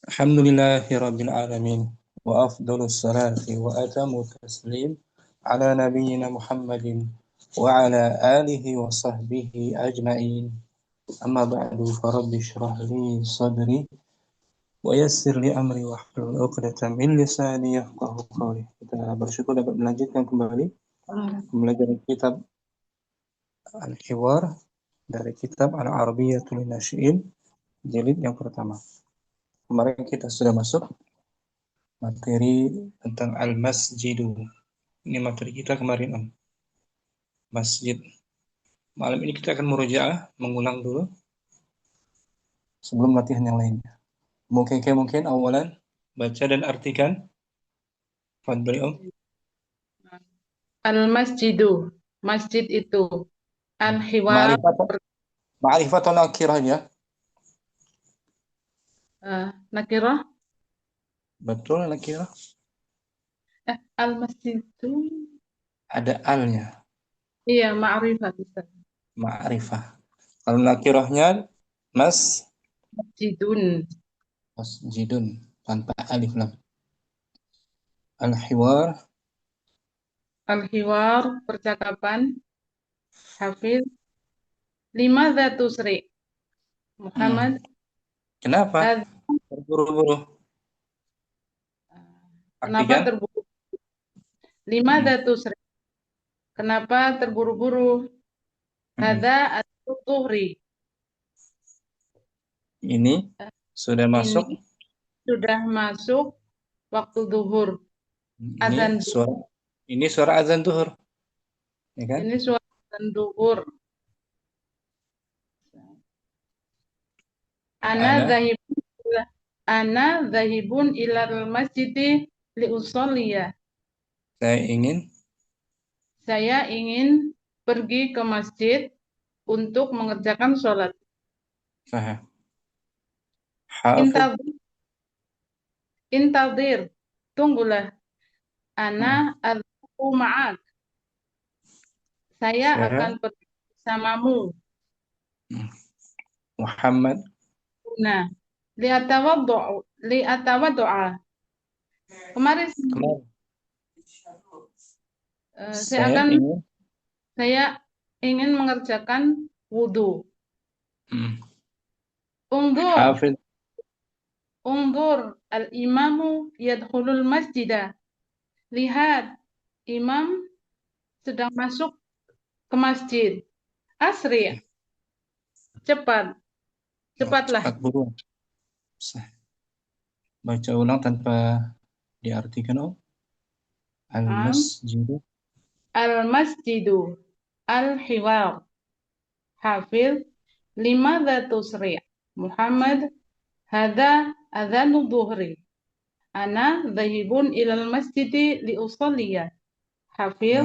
Alhamdulillahi Rabbil Alamin wa afdalus salati wa atamu taslim ala nabiyyina Muhammadin wa ala alihi wa sahbihi ajma'in. Amma ba'du, farabbi syrah li sadri wa yassir li amri wa hlul 'uqdatam min lisani yafqahu qawli. Kita bersyukur dapat melanjutkan kembali pembelajaran kitab Al-Hiwar dari kitab Al-Arabiyyatul Nasyi'in jilid yang pertama. Kemarin kita sudah masuk materi tentang al-masjidu. Ini materi kita kemarin, Om. Masjid. Malam ini kita akan murojaah, mengulang dulu sebelum latihan yang lainnya. Mungkin awalan baca dan artikan. Fadli, Om. Al-masjidu, masjid itu. Al-hiwar, Ma'rifat atau nakirahnya? nakirah. Betul nakirah. Al-masjidu. Ada alnya. Iya, ma'rifat. Ma'rifah. Kalau nakirahnya Masjidun. masjidun tanpa alif lam. Al-hiwar. Al-hiwar, percakapan. Hafiz. Limadza tusri? Muhammad. Kenapa? Terburu-buru. Kenapa Artikan? terburu-buru? Limadza tusri? Kenapa terburu-buru? Hadza at-tuhri. Ini sudah masuk. Ini sudah masuk waktu zuhur. Azan. Ini suara azan zuhur. Ya kan? Ini suara azan zuhur. Ana zahibun ilal masjidi li usolliya. Saya ingin pergi ke masjid untuk mengerjakan sholat. Faham. Intadir, tunggulah. Ana adhu ma'ak. Saya akan pergi bersamamu. Muhammad. Nah, li'atawaddu'a. Kemarin saya ingin mengerjakan wudu. Ungdur al-imamu yadkhulul masjidah. Lihat, imam sedang masuk ke masjid. Asri, cepatlah. Baca ulang tanpa diartikan, Om. Al-masjidu al-hiwar. Hafiz, limadza tusri? Muhammad, hadza adzanu dhuhri. Ana dhahibun ilal masjidi li usalliya. Hafiz,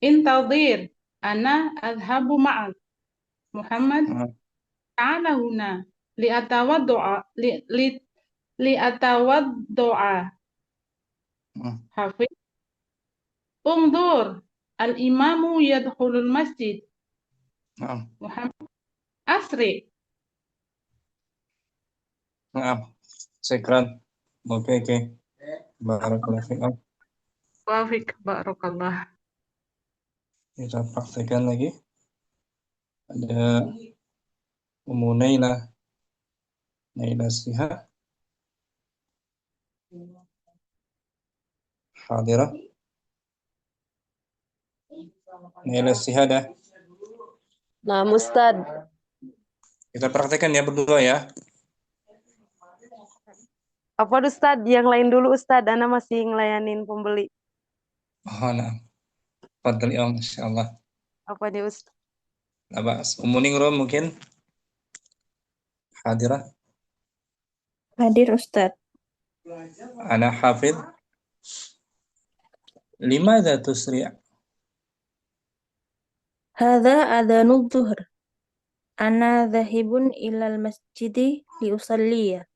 intadir, ana adhabu ma'ak. Muhammad, ta'ala huna li'atawaddu'a. Hafiz, undur al-imamu yadkhulul masjid. Muhammad, asri. Sekran. Oke. Barakallah fiik. Wafik, barakallah. Kita praktekkan lagi. Ada Ummu Naila Siha. Hadirah. Naila Siha dah. Nah, Ustad. Kita praktekkan ya berdua ya. Apa Ustad? Yang lain dulu Ustad. Ana masih ngelayanin pembeli. Oh, nah. Fadli Om, insyaallah. Apa nih Ustad? Labas. Ummu Ningrum mungkin. Hadirah. Hadir Ustad. Ana Hafid. Limadza tusri'? Hadza adzanu dhuhr. Ana dhahibun ilal masjidi li usalliya.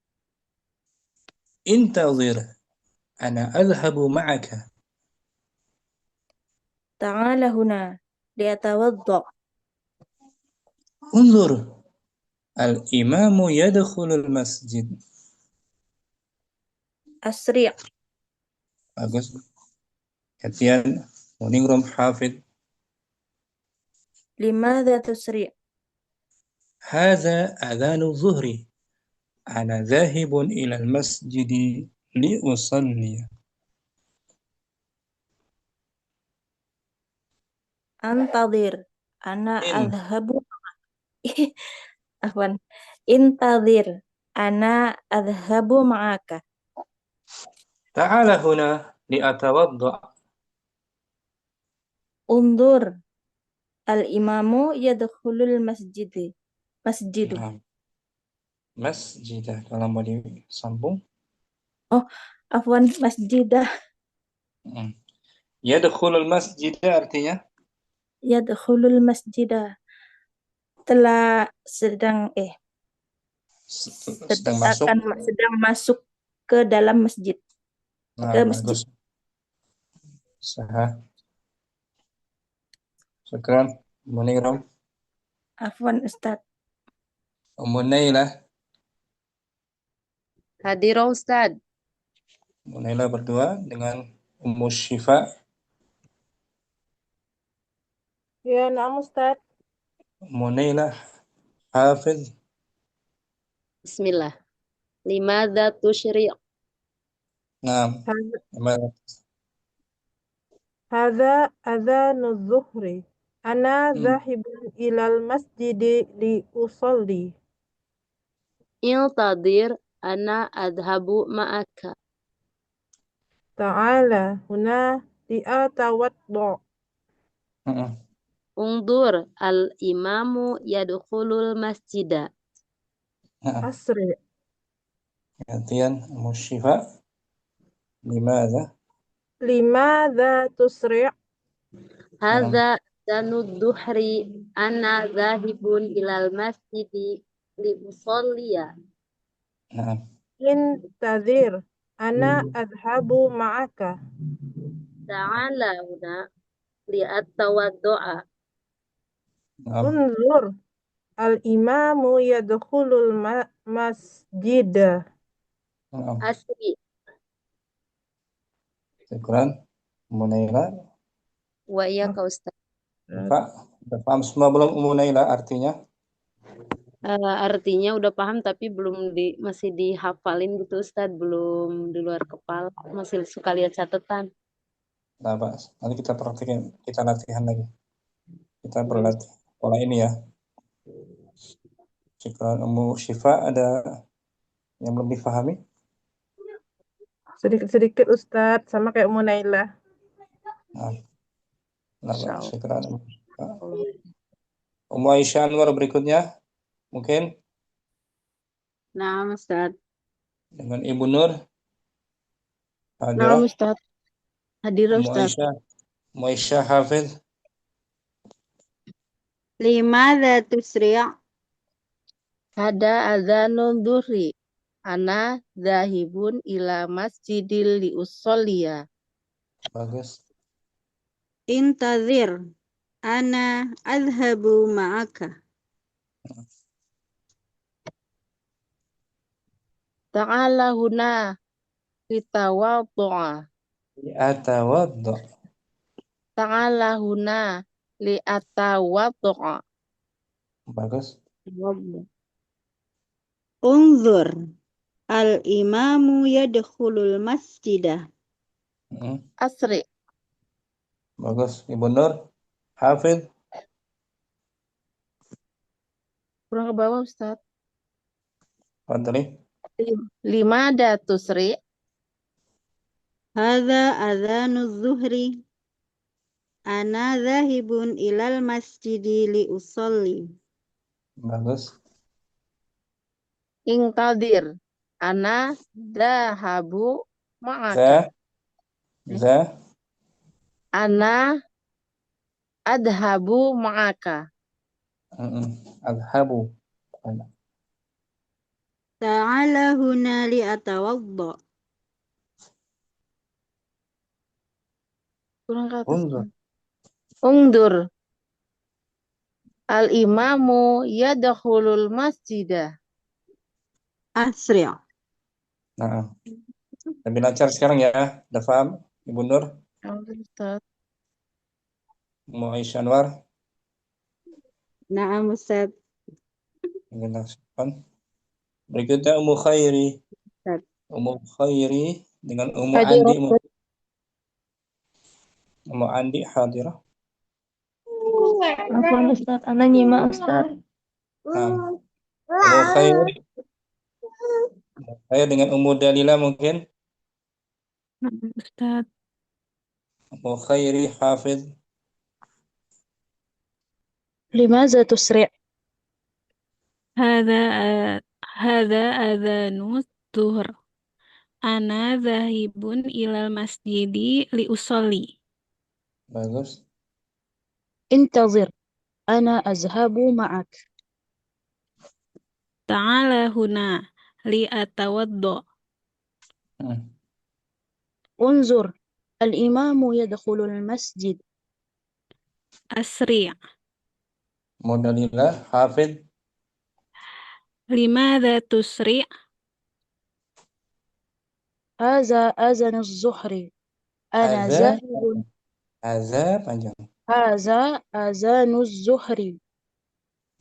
Intazir. Ana adhhabu ma'aka. Ta'ala huna li'atawadda. Unzur. Al-imamu yadkhulul masjid. Asri'. Bagus. Gantian Muningrum Hafid. Limadha tusri'? هذا أذان الظهر أنا ذاهب إلى المسجد لأصلي. Antadir. Ana إن adhabu. Afwan. Intadir. Ana adhabu ma'aka. تعال هنا لأتوضأ. Undur. Al-imamu yadkhulul masjidu. Nah, masjidah kalau mau disambung. Oh, afwan, masjidah. Yadkhulul masjidah artinya Yadkhulul masjidah. Telah sedang sedang masuk. sedang masuk ke dalam masjid. Nah, Ke masjid. bagus. Sahah. Syukran. Muningrum. Afwan, Ustaz. Munailah. Hadir Ustad. Munailah berdua dengan Ummu Syifa. Ya, na'am Ustaz. Munailah Hafiz. Bismillah. Limadha tusyri'? Nah, Hadza adzanu zuhri. Ana zahibun ilal masjidi li usolli. Iltadir ana adhabu ma'aka. Ta'ala huna li'atawaddo. Ungdur al-imamu yadkhulul masjida. Asri. gantian Ummu Syifa. Limadha? Limadha tusri'? Hadza danud duhri ana zahibun ilal masjidi li usolliya. Nah, Intazir. Ana adhabu ma'aka. Ta'ala huna li'atawaddo'a. Unzur. Al-imamu yadkhulul masjid. Asri Syukran. Munailah. wa iyyaka Ustaz. Pak, udah paham semua belum Ummu Naila artinya? Artinya udah paham tapi masih dihafalin gitu Ustaz, belum di luar kepala, masih suka lihat catatan. Nah, Pak, nanti kita praktekin, kita latihan lagi. Kita berlatih pola ini ya. Syukran. Ummu Syifa ada yang belum difahami? Sedikit-sedikit Ustadz, sama kayak Munailah. Nah, Pak, syukran. Ummu Aisyah Anwar berikutnya, mungkin Nah, Ustaz. dengan Ibu Nur. Nah, Ustaz. Hadir Ummu Ustaz. Aisyah Hafiz. Limadha tusri' hada adzanun dhuhri ana zahibun ila masjidil li usolliya. Bagus. Intazir ana adhabu ma'aka. Ta'ala huna litawaddu'a. Atawaddu. Ta'ala huna li'atawaddu'a. Bagus. Unzur al-imamu yadkhulul masjidah. Asri. Bagus. Ibu Nur. Hafiz. Kurang ke bawah Ustaz. Fadli. Limada tusri. Hadza adzanu zuhri. Ana zahibun ilal masjidi li usolli. Bagus. Ingtadir. Ana dahabu ma'aka. Ana adhabu ma'aka. Adhabu. Ta'ala huna li atawadda. Kurang ke atas. Ungdur. Al-imamu yadkhulul masjidah. Asri'. Nah. Lebih lancar sekarang ya. Udah paham, Ibu Nur? Oh, Ustaz. Mau Aisyah Anwar? Naam Ustaz. Berikutnya Ummu Khairi. Ustaz. Ummu Khairi dengan Ummu Hadirah. Andi. Ummu Andi hadirah. Afwan Ustaz, Ana nyimak Ustaz. Nah, Ummu Khairi. Saya dengan Ummu Dalila mungkin. Ustaz. Ummu Khairi Hafiz. Limaza tusri'? هذا هذا أذان الظهر. أنا ذاهب إلى المسجد لأصلي. Bagus. انتظر. أنا أذهب معك. تعال هنا لأتوضأ. انظر. الإمام يدخل المسجد. أسرع. Ummu Dalila Hafiz. لماذا تسرع؟ هذا أذان الظهر. أنا Azan. ذاهب. Azan panjang. هذا أذان الظهر.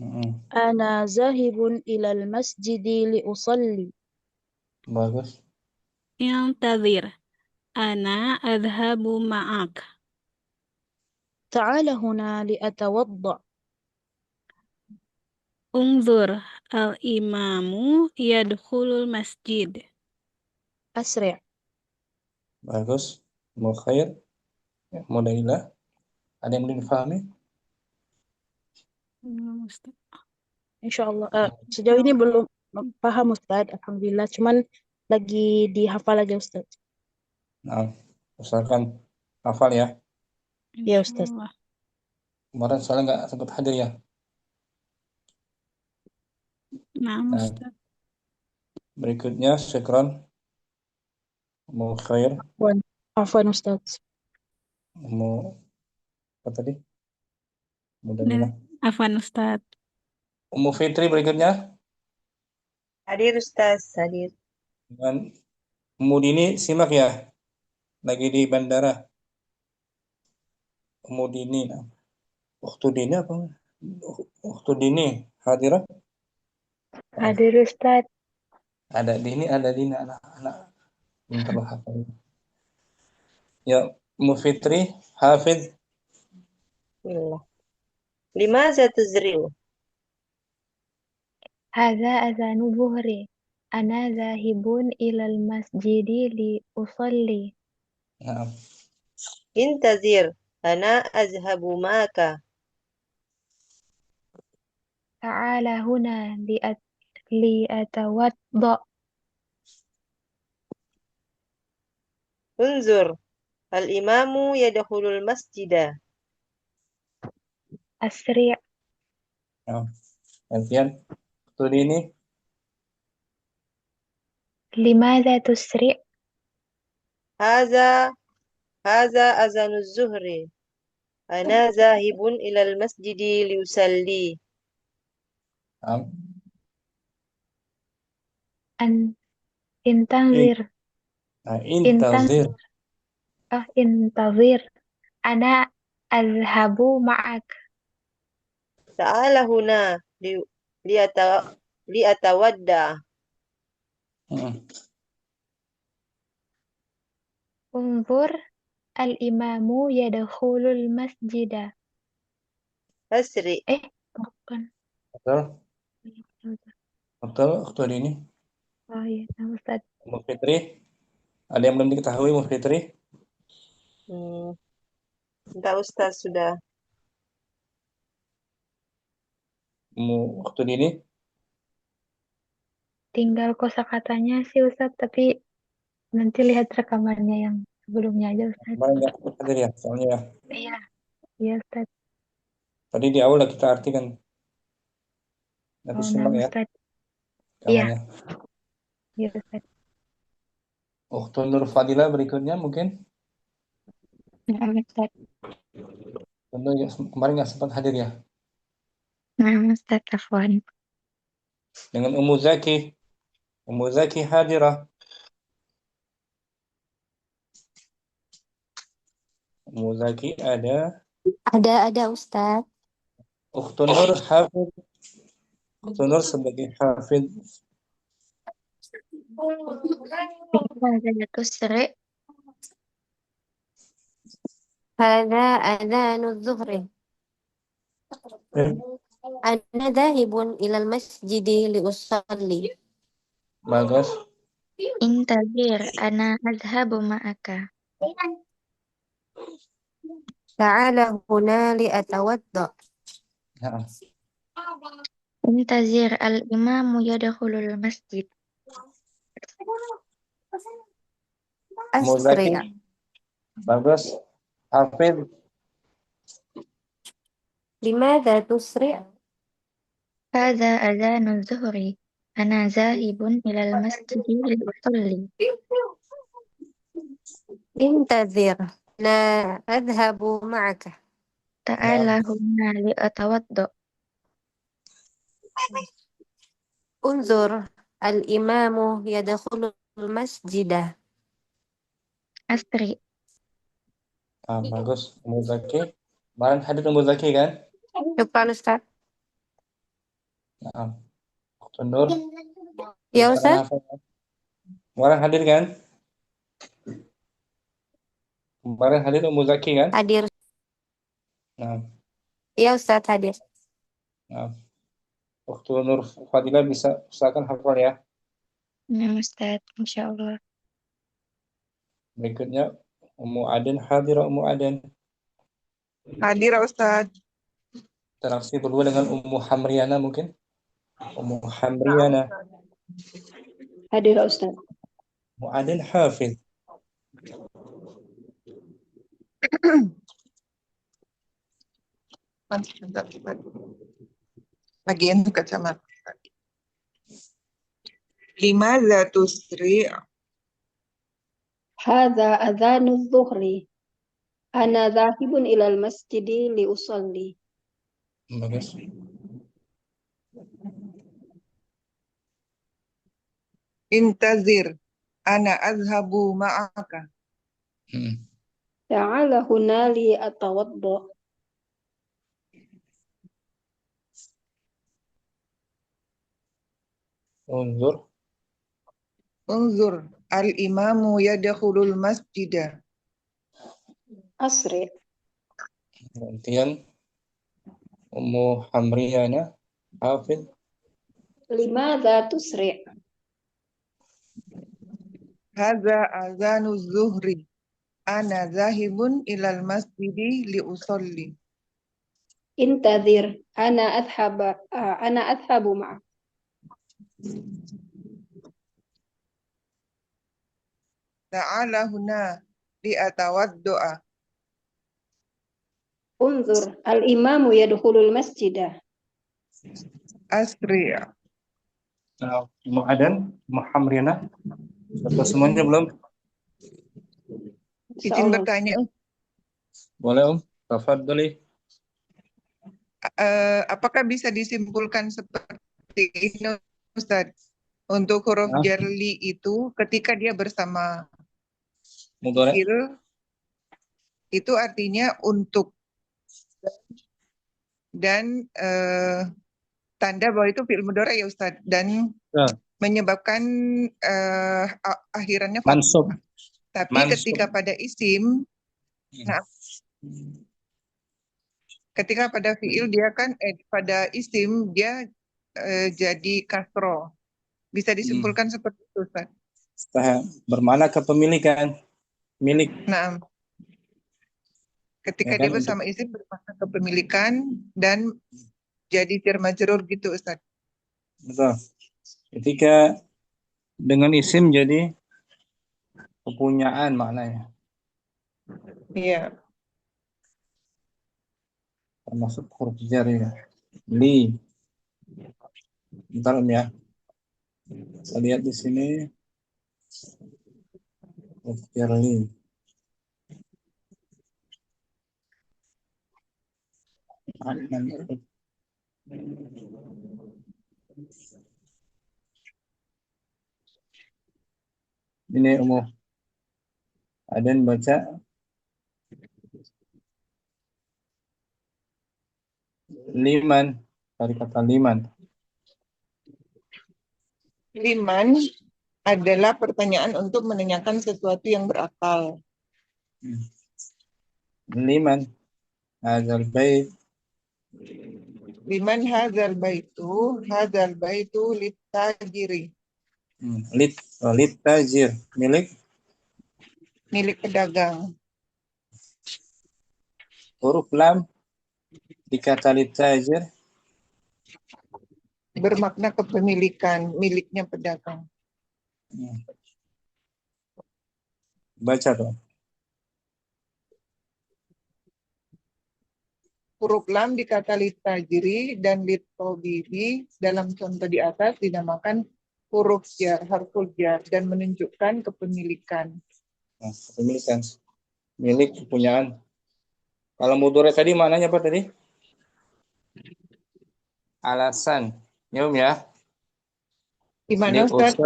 Mm-mm. أنا ذاهب إلى المسجد لأصلي. Bagus. انتظر. أنا أذهب معك. تعال هنا لأتوضأ. انظر. الإمام يدخل المسجد. أسرع. Bagus. Ummu Khair. Ummu Dalila. Ada yang belum difahami? Ustaz. Insya Allah. Sejauh ini belum paham Ustaz. Alhamdulillah. Cuman lagi dihafal aja Ustaz. Nah, usahakan hafal ya. Ya Ustaz. Insyaallah. Kemarin soalnya nggak sempat hadir ya. Naam Nah, Ustaz. berikutnya syukran. Ummu Khair. Afwan Ustaz. Ummu apa tadi? Ummu Dalila. Afwan Ustaz. Ummu Fitri berikutnya. Hadir Ustaz, hadir. Dengan Ummu Dini simak ya. Lagi di bandara. Ummu Dini. Ukhtu Dini apa? Ukhtu Dini hadirah. Hadir Ustaz. Ada Dini, ada Dina, anak-anak belum terlalu hafal. Ya, Ummu Fitri Hafiz. Bismillah. Limaza tuzri'u? هذا أذان الظهر. أنا ذاهب إلى المسجد لأصلي. Nah, Intazir. Ana azhabu maka. تعال هنا لأتوضأ. Unzur. Al-imamu yadkhulul masjidah. أسرع. nah. Gantian. Ukhtu Dini. لماذا تسرع؟ Haza azanuz zuhri. Ana zahibun ilal masjidi liusalli. Nah, أن انتظر. intazir. انتظر. أنا أذهب معك. Ta'ala huna liatawadda. انظر. الإمام يدخل المسجد. Asri. bukan. Betul. Betul, Ukhtu Dini. Oh iya, Ustaz. Ummu Fitri. Ada yang belum diketahui Ummu Fitri? Entah Ustaz sudah. Ukhtu Dini. Tinggal kosakatanya sih Ustaz, tapi nanti lihat rekamannya yang sebelumnya aja Ustaz. Kemarin nggak sempat hadir ya, soalnya ya. Iya, iya Ustaz. Tadi di awal kita artikan. Nanti Oh, simak ya Ustaz. rekamannya. Iya Ustaz. Ukhtu Nur Fadila berikutnya mungkin. Nah, Ustaz. Tentu kemarin nggak sempat hadir ya. Nah, Ustaz, afwan. Dengan Ummu Zaki. Ummu Zaki hadirah. Muzaki ada. Ada Ustadz. Ukhtun Nur hafid. Ukhtun Nur sebagai hafid. هذا تسرع هذا أذان الظهر. أنا ذاهب إلى المسجد لأصلي. Bagus. انتظر أنا أذهب معك. تعال هنا لأتوضأ. Nah, انتظر الإمام يدخل المسجد. Muzaki. أسرع. Bagus. Hafid. لماذا تسرع؟ هذا أذان الظهر. أنا ذاهب إلى المسجد لأصلي. انتظر أنا أذهب معك. تعال هنا لأتوضأ. انظر الإمام يدخل المسجد. أسرع. Bagus. Muzaki. Kemarin hadir Muzaki kan? Syukran Ustaz. Nah, Ukhtun Nur. Ya Sekarang Ustaz? hafal. Kemarin hadir kan? Kemarin hadir Muzaki kan? Hadir. Nah, Ya Ustaz hadir. nah. Ukhtun Nur Fadila bisa usahakan hafal ya. Ya Ustadz, Insya Allah. Berikutnya Ummu Aden hadirah Ummu Aden. Hadir Ustaz. Interaksi berdua dengan Ummu Hamriana mungkin. Ummu Hamriana. Hadir Ustaz. Ummu Aden hafid. Bagian kacamata. Limadza tusri'? هذا أذان الظهر. أنا ذاهب إلى المسجد لأصلي. Bagus. Intazir. Ana azhabu ma'aka. تعال هنا لأتوضأ. Unzur. Unzur. Al-imamu yadkhulul masjidah. أسرع. Gantian Ummu Hamriana hafid. لماذا تسرع؟ Hadza azanu zuhri. Ana zahibun ilal masjidi liusolli. انتظر أنا أذهب معك. Ta'ala huna li'atawaddo'a. انظر الإمام يدخل المسجد. Asri'. Nah, Ummu Aden, Ummu Hamriana. Sudah semuanya belum? Izin bertanya, Boleh Tafadhali. apakah bisa disimpulkan seperti ini Ustaz? Untuk huruf Nah. jarli itu ketika dia bersama Mudhari'. fi'il itu artinya untuk, dan tanda bahwa itu fi'il mudhari ya Ustaz, dan Ya. menyebabkan akhirannya fathah. Mansub. Tapi Mansub. ketika pada isim, nah ketika pada fi'il dia kan pada isim dia jadi kasro. Bisa disimpulkan seperti itu Ustaz. Bermakna kepemilikan, milik. Nah, ketika Ya kan, dia bersama isim bermakna kepemilikan dan jadi jar majrur gitu Ustaz. Betul. Ketika dengan isim jadi kepunyaan maknanya. Iya. Termasuk huruf jar ya. Li. Bentar ya. Kita lihat di sini. Huruf jar li. Ini Ummu Aden baca Liman. Dari kata liman. Liman adalah pertanyaan untuk menanyakan sesuatu yang berakal. Liman. Hadzal bait. Liman hadzal baitu litajiri, Lit tajir. Milik. milik pedagang. Huruf lam. Di kata lit tajir. Bermakna kepemilikan, miliknya pedagang. Baca tuh. Huruf lam di kata litajiri dan litobibi dalam contoh di atas dinamakan huruf jar, harful jar, dan menunjukkan kepemilikan. Nah, kepemilikan. Milik, kepunyaan. Kalau mudhari tadi maknanya apa tadi? Alasan. Ya. Gimana Ustaz?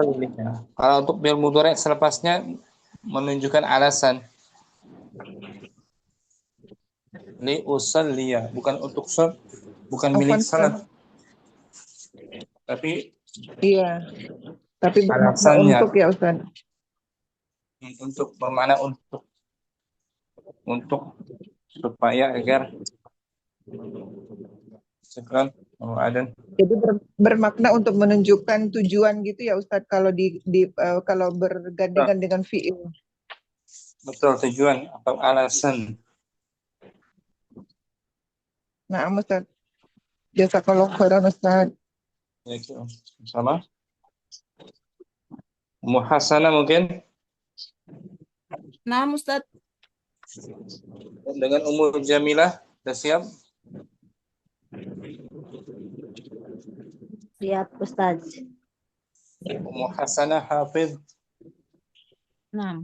Kalau untuk fi'il mudhari selepasnya menunjukkan alasan. Li usalliya, bukan untuk bukan milik salat. Tapi iya. Tapi bermakna alasannya. untuk ya Ustaz. Untuk bermakna untuk supaya agar sekarang ada. Jadi bermakna untuk menunjukkan tujuan gitu ya Ustadz kalau kalau bergandengan dengan fi'il. Betul, tujuan atau alasan. Nah, Ustadz. Jazakallahu khairan Ustadz. Ya, sama. Muhasana mungkin. Nah, Ustadz. Dengan Ummu Jamilah, sudah siap? Siap, Ustaz. Ummu Hasanah Hafiz. Nah.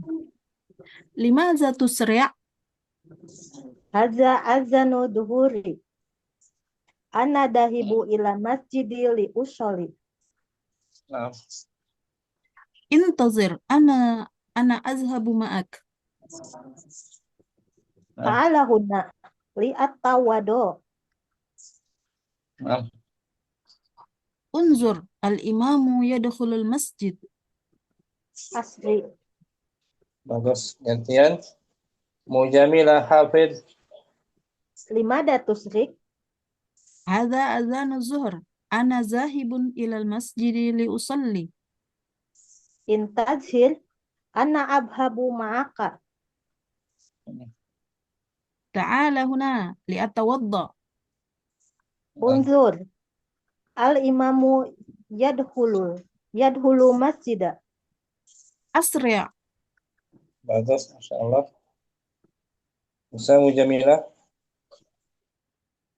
Limadza tusri'? Hadza azanu duhuri. Ana dahibu ila masjidi li usolli. Nah. Intazir, ana azhabu ma'ak. Ta'ala hunna li at-tawadu. Nah. Unzur, al-imamu yadkhulul masjid. Asri. Bagus, gantian. Mujamilah Hafiz. Limada tusrik. Hadza azanu zuhr. Ana zahibun ilal masjidi li usalli. Intazhir. Ana abhabu ma'aka. Ta'ala huna li atawadda. Unzur. Al-imamu yadhulu masjidah. Asri'. Bagus, Masya Allah. Bisa Mujamilah.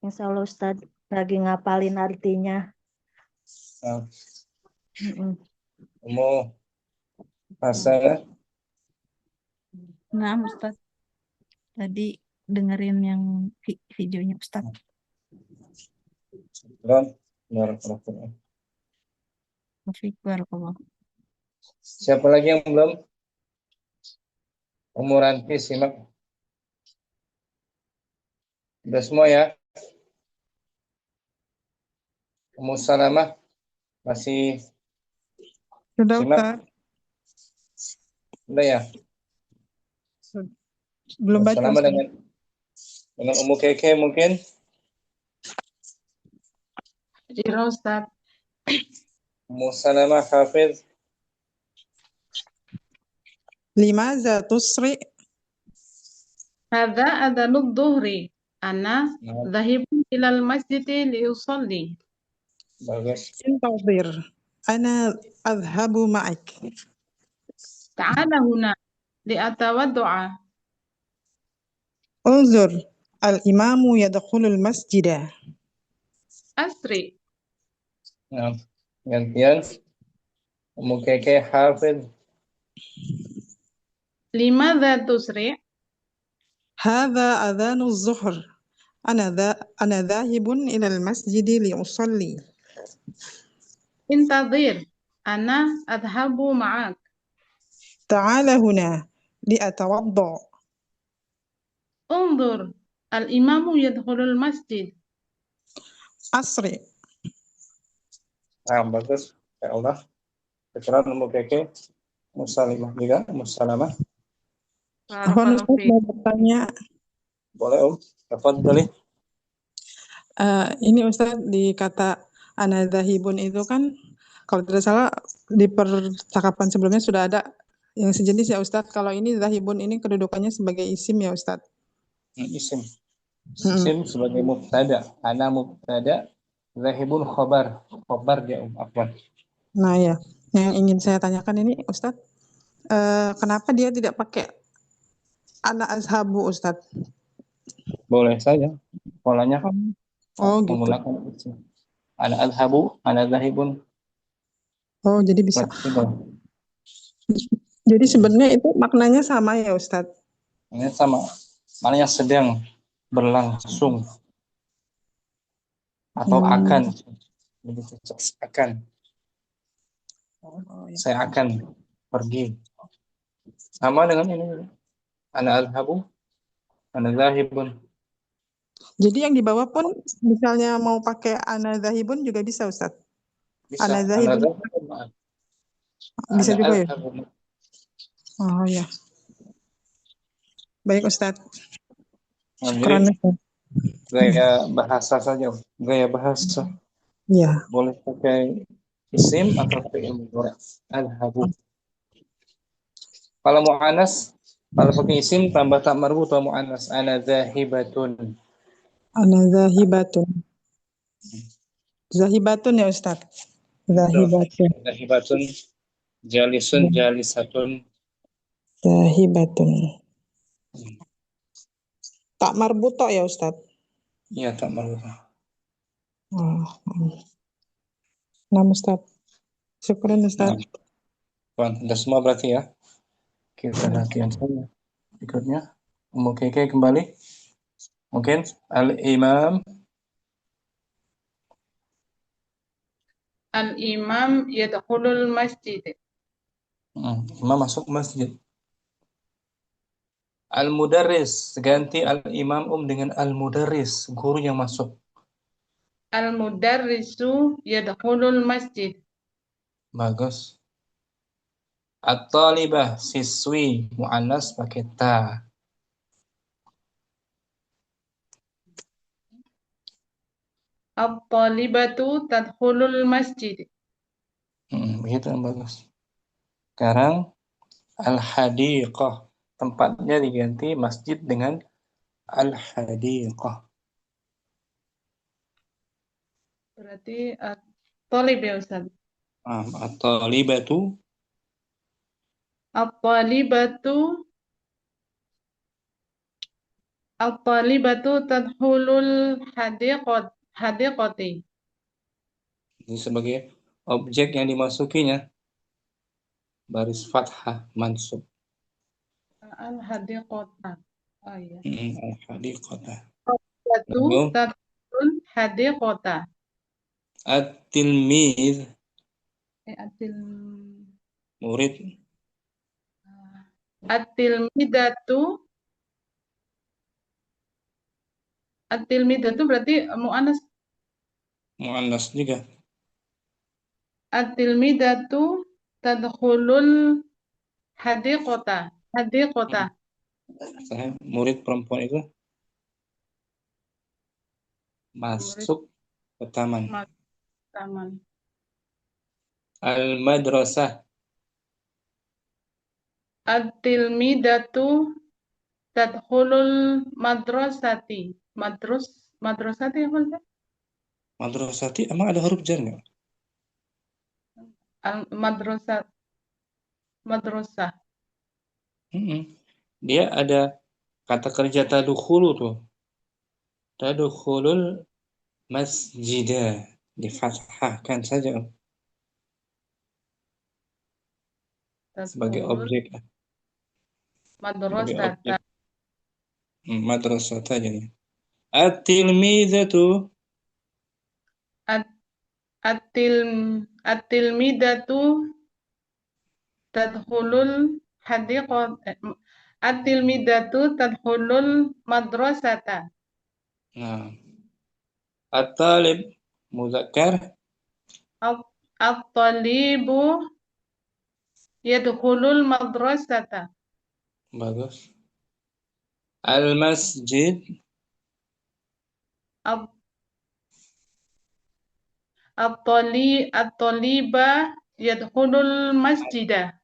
Insya Allah Ustaz lagi ngapalin artinya. Nah. Ummu Hasanah. Nah, Ustaz. Tadi dengerin yang videonya Ustaz. Siapa lagi yang belum? Ummu Ranti, simak. Sudah semua ya? Ummu Salamah masih sudah simak? Ustaz. Sudah ya? Belum baca Salamah dengan Ummu Keke mungkin? Iya, Ustaz. Ummu Salamah Hafiz. Limadza tusri'? Hadza adanud dhuhri. Ana dhahibun ilal masjidi li usalli. Bagus. Intazir. Ana azhabu ma'ak. Ta'ala huna li atawaddu'a. Unzur. Al-imamu yadkhulul masjidah. Asri. Nah, gantian. Ummu Keke Hafiz. Limadza tusri'? Hadza adhanu zuhr. Ana dhahibun ila al-masjidi li usalli. Intadhir. Ana adhabu ma'ak. Ta'ala huna li atawadda. Unzur. Al-imamu yadkhulul masjid. Asri. Nah, bagus. Ya Allah. Sekarang nomor keke. Musalimah juga. Musalamah. Afwan Barakallahu Ustaz fiik. mau bertanya. Boleh Tafadhali. Ini Ustaz di kata anadzahibun itu kan kalau tidak salah di percakapan sebelumnya sudah ada yang sejenis ya Ustaz. Kalau ini zahibun ini kedudukannya sebagai isim ya Ustaz. Isim. Isim sebagai mubtada. Ana mubtada. Zahibun khobar. Khobar dia afwan. Nah ya, yang ingin saya tanyakan ini Ustaz, kenapa dia tidak pakai ana azhabu Ustaz? Boleh saja. Polanya Oh gitu. menggunakan isim. Ana adhabu, ana zahibun. Oh jadi bisa. Fleksibel. Jadi sebenarnya itu maknanya sama ya Ustaz? Ini sama. Maknanya sedang berlangsung atau akan. Lebih cocok akan. Saya akan pergi. Sama dengan ini. Ana adhabu, ana zahibun. Jadi yang di bawah pun misalnya mau pakai ana zahibun juga bisa Ustaz? Bisa. Ana Ana zahibun. zahibun. Bisa Ana juga ya? adhabun. Oh ya. Baik Ustaz. Jadi Ustaz. gaya bahasa saja. Gaya bahasa. Ya. Boleh pakai isim atau fi'il mudhari'. Adhabu. Kalau mu'annas, kalau pakai isim tambah tak marbut atau mu'annas. Ana zahibatun. Ana zahibatun. Zahibatun ya Ustaz? Zahibatun. Zahibatun. Jalisun, jalisatun. Zahibatun. Tak marbuto ya Ustaz? Iya, tak marbut. Oh. Nah Ustaz. Syukran Ustaz. Sudah semua berarti ya. Kita latihan saja. Berikutnya. Oke, kembali. Mungkin al-imam. Al-imam yadkhulul masjid. Imam masuk masjid. Al-mudarris. Ganti al-imam dengan al-mudarris. Guru yang masuk. Al-mudarrisu yadkhulul masjid. Bagus. At-talibah. Siswi. Mu'annas pakai ta. At-talibatu tadkhulul masjid. Begitu yang bagus. Sekarang al-hadiqah. Tempatnya diganti masjid dengan al-hadiqah. Berarti at-talib ya Ustaz. At-talibatu. At-talibatu tadkhulul hadiqati. Ini sebagai objek yang dimasukinya. Baris fathah mansub. Al-hadiqata. Oh iya. Al-hadiqata. At-talibatu tadkhulul hadiqata. At-tilmidh. Murid. At-tilmidatu berarti mu'annas. Mu'annas juga. At-tilmidatu tadkhulul hadiqata. Murid perempuan itu masuk ke taman. Al-madrasah. At-tilmidatu tadkhulul madrasati. Madrasati apa sih? Madrasati emang ada huruf jar nggak? Madrasah. Dia ada kata kerja tadkhulu tuh. Tadkhulul masjidah. Difathahkan saja. Sebagai objek. Madrasata. Madrasah saja nih. At-tilmidatu. At-tilmidatu tadkhulul hadiqat. At-tilmidatu tadkhulul madrasata. Nah. At-talib. Muzakkar. At-talibu yadkhulul madrasata. Bagus. Al-masjid. At-taliba yadkhulul masjidah.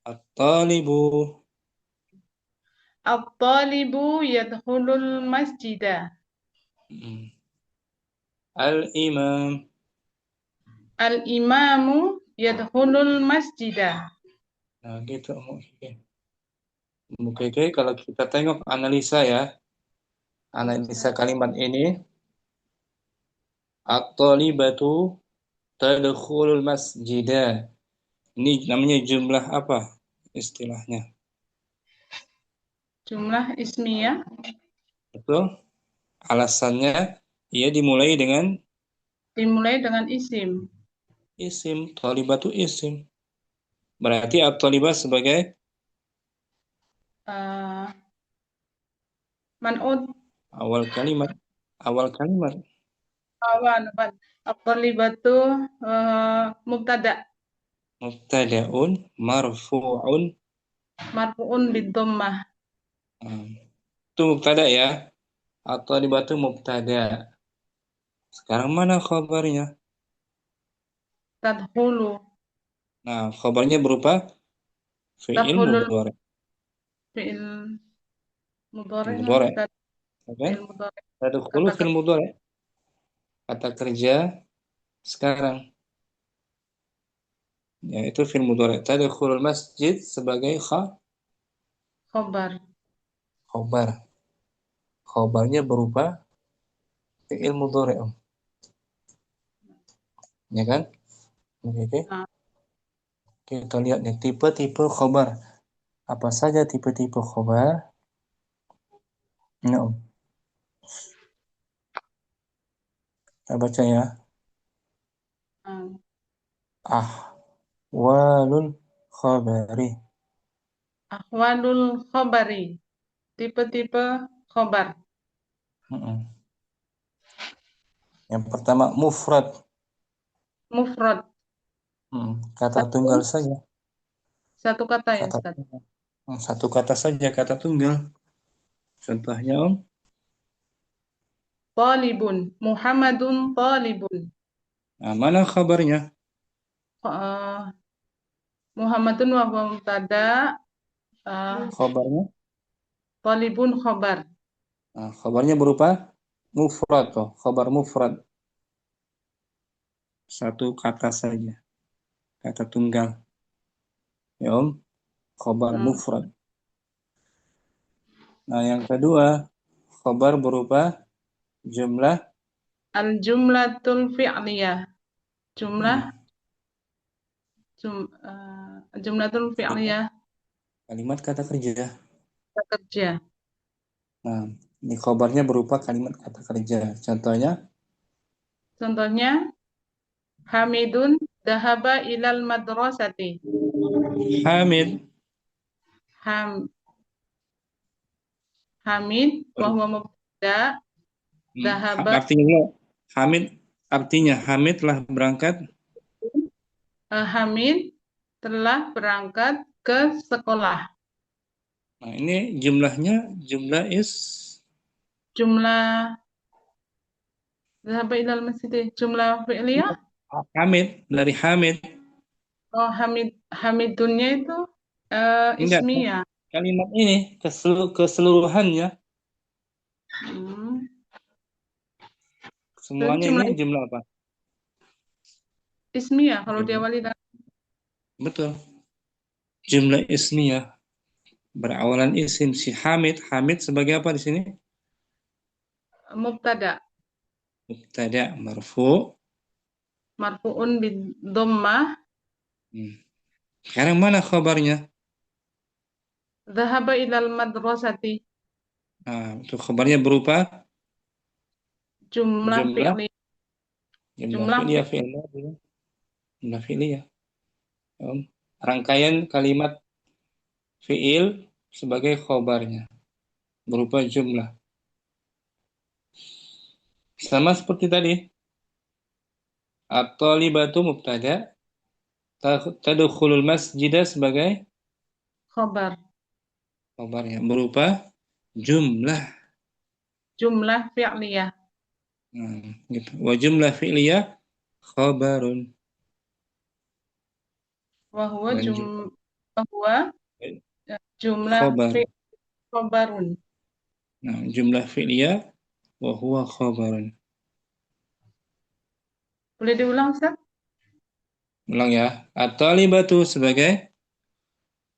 At-talibu. At-talibu yadkhulul masjidah. Al-imam. Al-imamu yadkhulul masjidah. Nah, gitu. Oke, kalau kita tengok analisa ya. Analisa kalimat ini. At-talibatu tadkhulul masjidah. Ini namanya jumlah apa istilahnya? Jumlah ismiyah. Betul. Alasannya ia dimulai dengan isim. Isim. Talibatu isim. Berarti at-talibah sebagai man'ud. Awal kalimat. At-talibatu mubtada. Mubtada'un marfu'un. Marfu'un bid-dhammah. Itu mubtada ya. At-talibatu mubtada. Sekarang mana khabarnya? Tadkhulu. Nah, khabarnya berupa fi'il Tadkhulul mudhari'. fi'il mudhari'. Mudhari'. Fi'il mudhari'. Tadkhulu fi'il mudhari'. Kata kerja sekarang. Yaitu fi'il mudhari'. Tadkhulul masjid sebagai khabar. Khabarnya berupa fi'il mudhari'. Ya kan? Oke. Kita lihat nih tipe-tipe khabar. Apa saja tipe-tipe khabar? No. Kita baca ya. Ahwalul khabari. Ahwalul khabari. Tipe-tipe khabar. Yang pertama mufrad. Kata tunggal saja. Satu kata ya, Ustaz. Satu kata saja, kata tunggal. Contohnya Talibun. Muhammadun talibun. Nah, mana khabarnya? Muhammadun wa huwa mubtada. Khabarnya? Talibun khabar. Nah, khabarnya berupa mufrad toh, khabar mufrad. Satu kata saja. Kata tunggal. Ya, khabar mufrad. Nah, yang kedua, khabar berupa jumlah al-jumlatul fi'liyah. Jumlatul fi'liyah. Kalimat kata kerja. Nah, ini khabarnya berupa kalimat kata kerja. Contohnya, Hamidun dahaba ilal madrasati. Hamid wa huwa mubtada. Dahaba. Hamid telah berangkat. Hamid telah berangkat ke sekolah. Nah, ini jumlah Dahaba ilal masjid. Jumlah fi'liyah. Hamid, dari Hamid. Oh, Hamidunnya itu ismiyah. Kalimat ini keseluruhannya. Semuanya ini jumlah apa? Ismiyah kalau diawali dengan. Betul. Jumlah ismiyah. Berawalan isim. Si Hamid sebagai apa di sini? Mubtada marfu'un bid-dhammah. Sekarang mana khabarnya? Dhahaba ilal madrasati. Nah, itu khabarnya berupa jumlah fi'liyah. Rangkaian kalimat fi'il sebagai khabarnya berupa jumlah. Sama seperti tadi. At-talibatu mubtada. Tadkhulul masjidah sebagai Khobar. khabar yang berupa jumlah. Jumlah fi'liyah. Gitu. Wa jumlah fi'liyah khabarun. Wahwa Dan jumlah khabar. khobarun. Nah, jumlah fi'liyah wa huwa khabarun. Boleh diulang, Ustaz? Ulang ya. At-talibatu sebagai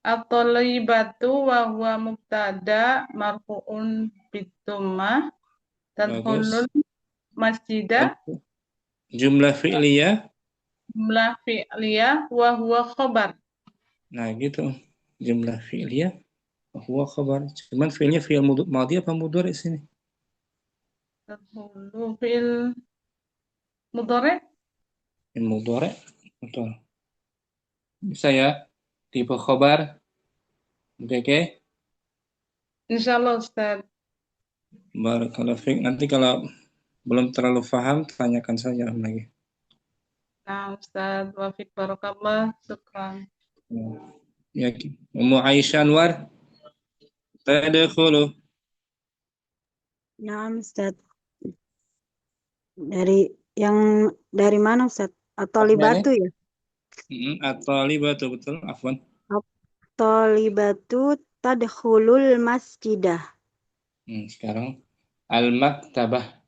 At-talibatu wa huwa mubtada marfu'un bidhammah tadkhulul masjidah. Jumlah fi'liyah. Jumlah fi'liyah wa huwa khabar. Nah, gitu. Jumlah fi'liyah wa huwa khabar. Cuman fi'lnya fi'il madhi apa mudhari sini? Tadkhulu fi'il mudhari'. Fi'il mudhari. Betul. Bisa ya? Tipe khabar. Oke. Insyaallah, Ustaz. Barakallahu fiik. Nanti kalau belum terlalu paham, tanyakan saja lagi. Nah, Ustaz, wa fiik barakallah. Syukran. Ya, Ummu Aisyah Anwar. Tadkhulu. Nah, Ustaz. Dari mana, Ustaz? At-talibatu ya? At-talibatu, betul. Afwan. At-talibatu tadkhulul masjidah. Sekarang al-maktabah.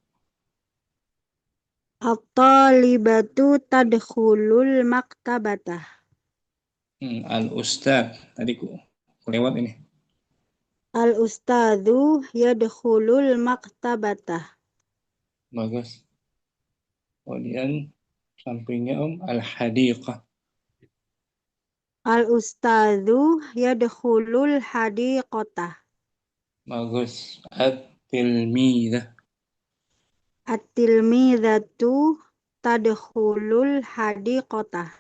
At-talibatu tadkhulul maktabatah. Al-ustadz. Tadi ku lewat ini. Al-ustadzu yadkhulul maktabatah. Bagus. Kemudian sampingnya al-hadiqah. Al-ustadzu yadkhulul hadiqatah. Bagus. At-tilmidah. At-tilmidatu tadkhulul hadiqatah.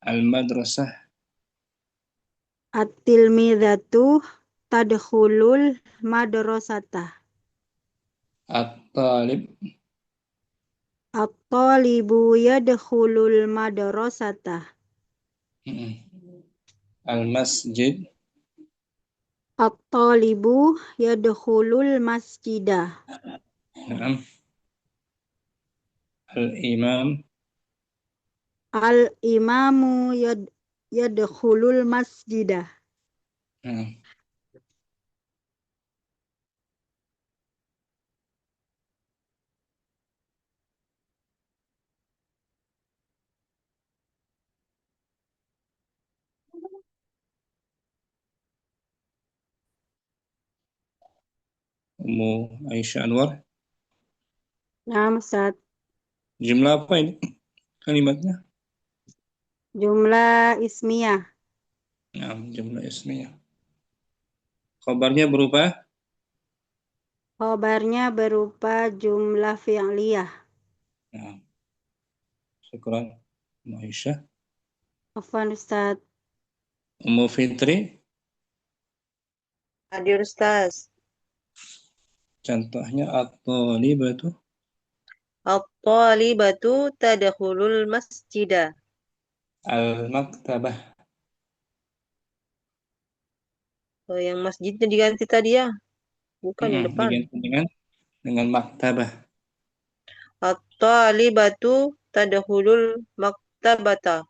Al-madrasah. At-tilmidatu tadkhulul madrasatah. At-talib. At-talibu yadkhulul madrasatah. Al-masjid. At-talibu yadkhulul masjidah. Al-imam. Al-imamu yadkhulul masjidah. Ummu Aisyah Anwar. Nah, Ustaz. Jumlah apa ini kalimatnya? Jumlah ismiyah. Nah, jumlah ismiyah. Khabarnya berupa? Khabarnya berupa jumlah fi'liyah. Nah, syukran Ummu Aisyah. Afwan, Ustaz. Ummu Fitri. Hadir, Ustaz. Contohnya at-talibatu. At-talibatu tadkhulul masjidah. Al-maktabah. Oh, yang masjidnya diganti tadi ya? Bukan yang depan. Diganti dengan maktabah. At-talibatu tadkhulul maktabata.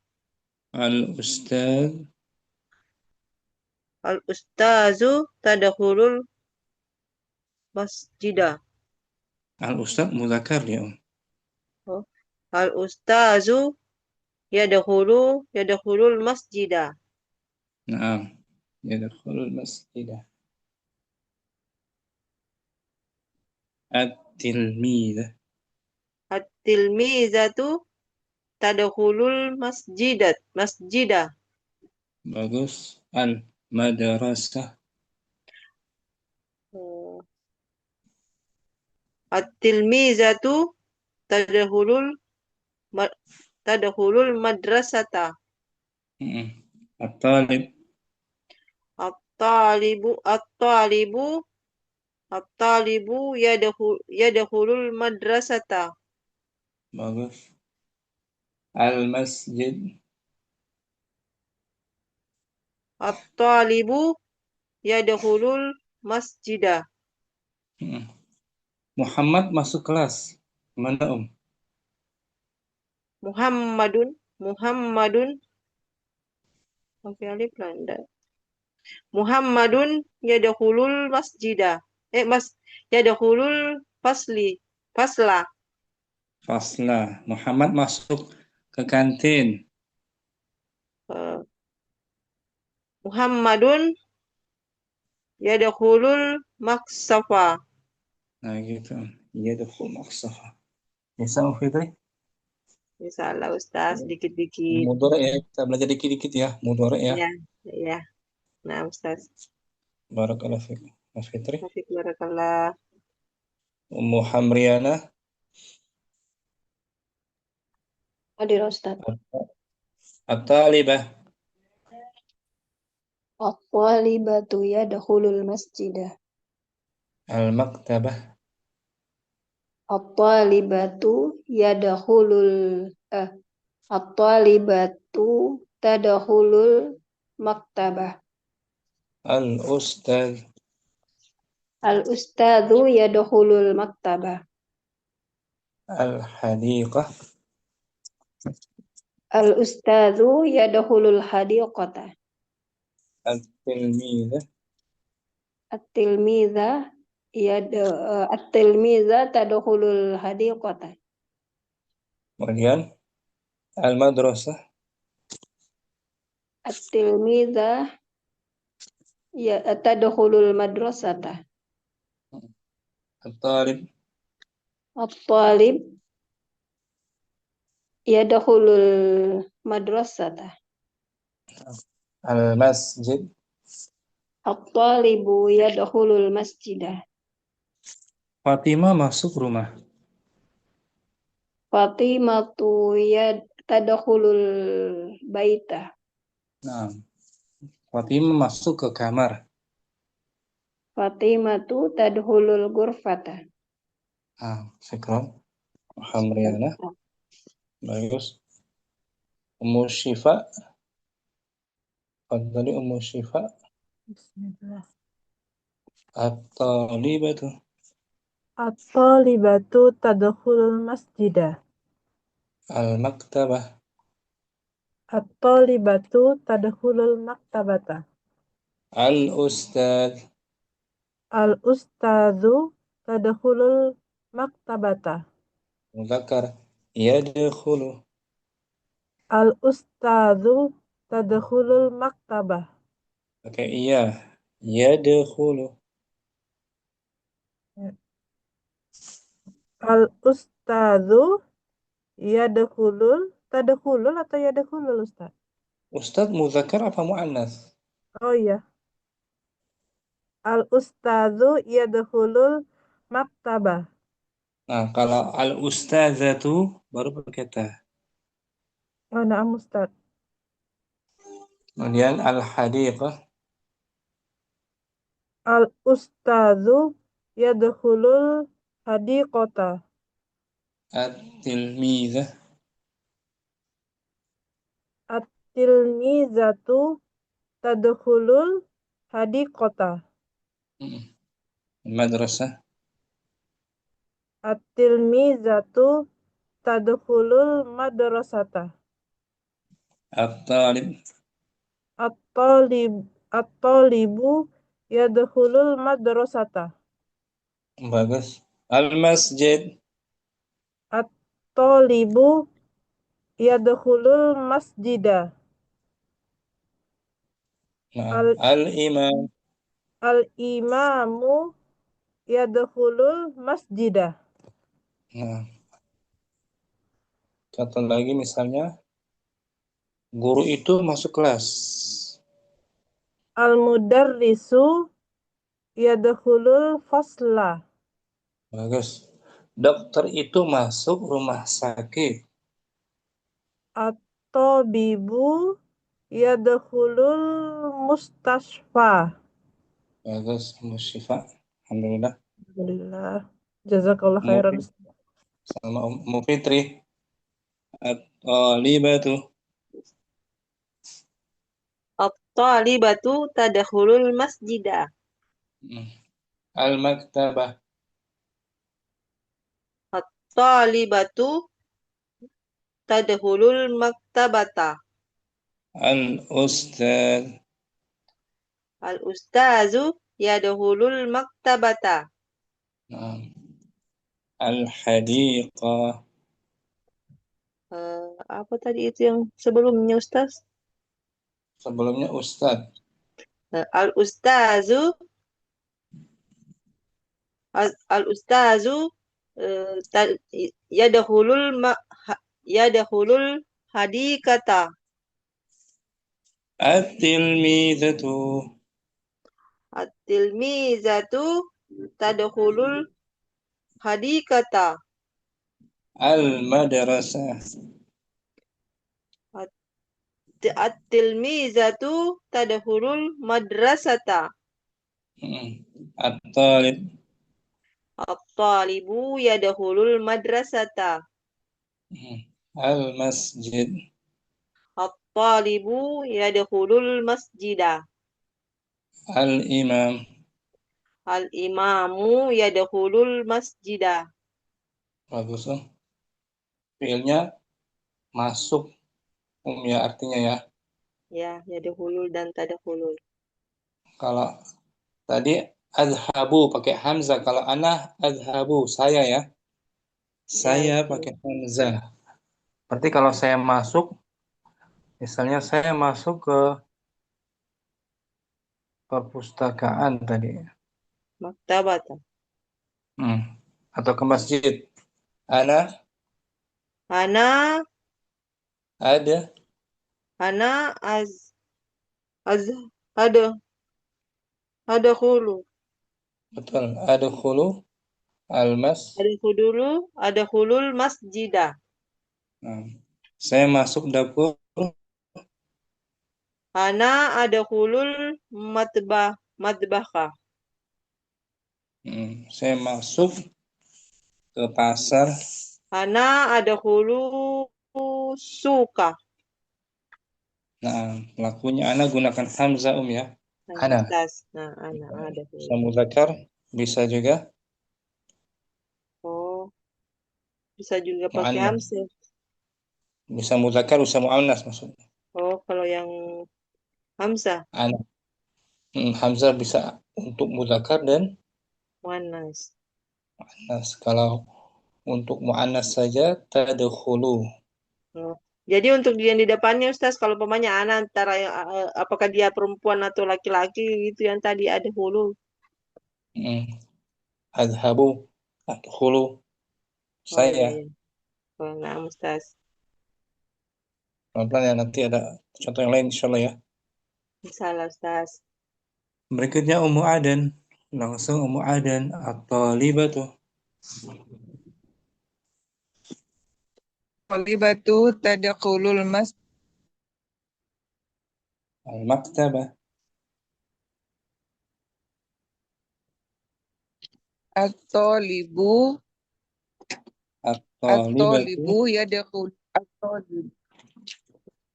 Al-ustazu tadkhulul masjidah. Al-ustaz muzakkar ya. Al-ustazu yadkhulul masjidah. Naam. Yadkhulul masjidah. At-tilmidah. At-tilmizatu tadkhulul masjidah. Bagus. Al-madrasah. At-tilmizatu tadkhulul madrasata. At-talib. At-talibu yadkhulul madrasata. Bagus. Al-masjid. At-talibu yadkhulul masjidah. Muhammad masuk kelas. Mana Muhammadun pakai alif landa. Muhammadun yadkhulul masjidah. Yadkhulul fasla. Fasla. Muhammad masuk ke kantin. Muhammadun yadkhulul maksafa. Nah gitu. Yadkhul maksafa. Bisa Fitri? Misalnya Ustaz, dikit-dikit. Mudhari ya, kita belajar dikit-dikit ya. Mudhari ya. Ya. Nah, Ustaz. Barakallah fiik. Mas Fitri. Masih barakallah. Ummu Hamriana. Hadir Ustaz. At-talibah. At-talibatu yadkhulul masjidah. Al-maktabah. At-talibatu tadkhulul maktabah. Al-ustadz. Al-ustadzu yadkhulul maktabah. Al-hadiqah. Al-ustadzu yadkhulul hadiqata. At-tilmizah. At-tilmiza tadkhulul hadiqata. Kemudian al-madrasah. At-tilmiza tadkhulul madrasata. At-talib. At-talib yadkhulul madrasata. Al-masjid. At-talibu yadkhulul masjidah. Fatimah masuk rumah. Fatimatu tadkhulul baita. Nah, Fatimah masuk ke kamar. Fatimatu tadkhulul ghurfata. Syukran. Alhamdulillah. Bagus. Ummu Syifa. Fadhali Ummu Syifa. Bismillah. At-talibatu. At-talibatu tadkhulul masjidah. Al-maktabah. At-talibatu tadkhulul maktabata. Al-ustadz. Al-ustadzu tadkhulul maktabata. Mudzakkar. Yadkhulu. Al-ustadzu tadkhulul maktabah. Pakai iya. Yadkhulu. Al-ustadzu tadkhulul atau yadkhulul Ustaz? Ustadz mudzakkar apa muannas? Oh iya. Al-ustadzu yadkhulul maktabah. Nah, kalau al-ustazatu baru pakai ta. Oh, na'am Ustaz. Kemudian al-hadiqah. Al-ustadzu yadkhulul hadiqata. At-tilmizah. At-tilmizatu tadkhulul hadiqata. Madrasah. At-tilmizatu tadkhulul madrasata. At-talib. At-talibu yadkhulul madrasata. Bagus. Al-masjid. At-talibu yadkhulul masjidah. Al-imam. Al-imamu yadkhulul masjidah. Nah. Contoh lagi misalnya guru itu masuk kelas. Al-mudarrisu yadkhulul fasla. Bagus. Dokter itu masuk rumah sakit. At-tabibu yadkhulul mustasfa. Bagus, Musyifa. Alhamdulillah. Alhamdulillah. Jazakallah khairan. sama Ummu Fitri. At-talibatu. At-talibatu tadkhulul masjidah. Al-maktabah. At-talibatu tadkhulul maktabata. Al-ustadz. Al-ustazu yadkhulul maktabata. Al-hadiqah. Apa tadi itu yang sebelumnya, Ustaz? Sebelumnya ustadz. Al-ustazu yadkhulul hadiqata. At-tilmizatu. At-tilmizatu tadkhulul hadiqata. Al-madrasah. At-tilmizatu tadkhulul madrasata. At-talib. At-talibu yadkhulul madrasata. Al-masjid. At-talibu yadkhulul masjidah. Al-imam. Al-imamu yadkhulul masjidah. Bagus tuh. Fiilnya masuk ya artinya ya. Ya, yadkhulul dan tadkhulul. Kalau tadi azhabu pakai hamzah, kalau ana azhabu saya ya. Saya pakai hamzah. Berarti kalau saya masuk, misalnya saya masuk ke perpustakaan tadi. Maktabata. Atau ke masjid. Ana ada khulu. Betul, adkhulu Adkhulul masjidah. Saya masuk dapur. Ana adkhulul madbakha. Saya masuk ke pasar. Ana adkhulu suka. Nah, pelakunya ana gunakan hamzah ya. Ana. Ana ada. Bisa muzakkar, bisa juga. Oh. Bisa juga pakai hamzah. Bisa muzakkar, bisa muannas maksudnya. Oh, kalau yang hamzah. Ana. Hamzah bisa untuk muzakkar dan muannas. Kalau untuk muannas saja tadkhulu. Oh. Jadi untuk yang di depannya Ustaz, kalau pemanya ana antara apakah dia perempuan atau laki-laki itu yang tadi ada hulu. Adhabu, adkhulu. Saya. Iya. Oh, nah, Ustaz. Pelan-pelan ya, nanti ada contoh yang lain insyaallah ya. Insyaallah Ustaz. Berikutnya Ummu Aden. Langsung Ummu Aden at-talibatu. Talibatu tadkhulul al-maktabah. At-talibu yadkhul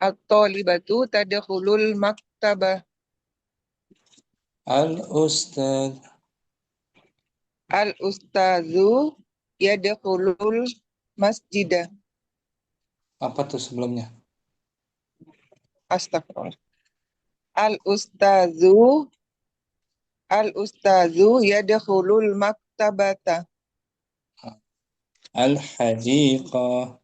at-talibatu tadkhulul maktabah. Al-ustazu yadkhulul masjidah. Apa tuh sebelumnya? Astagfirullah. Al-ustazu yadkhulul maktabata. Al-hadiqah.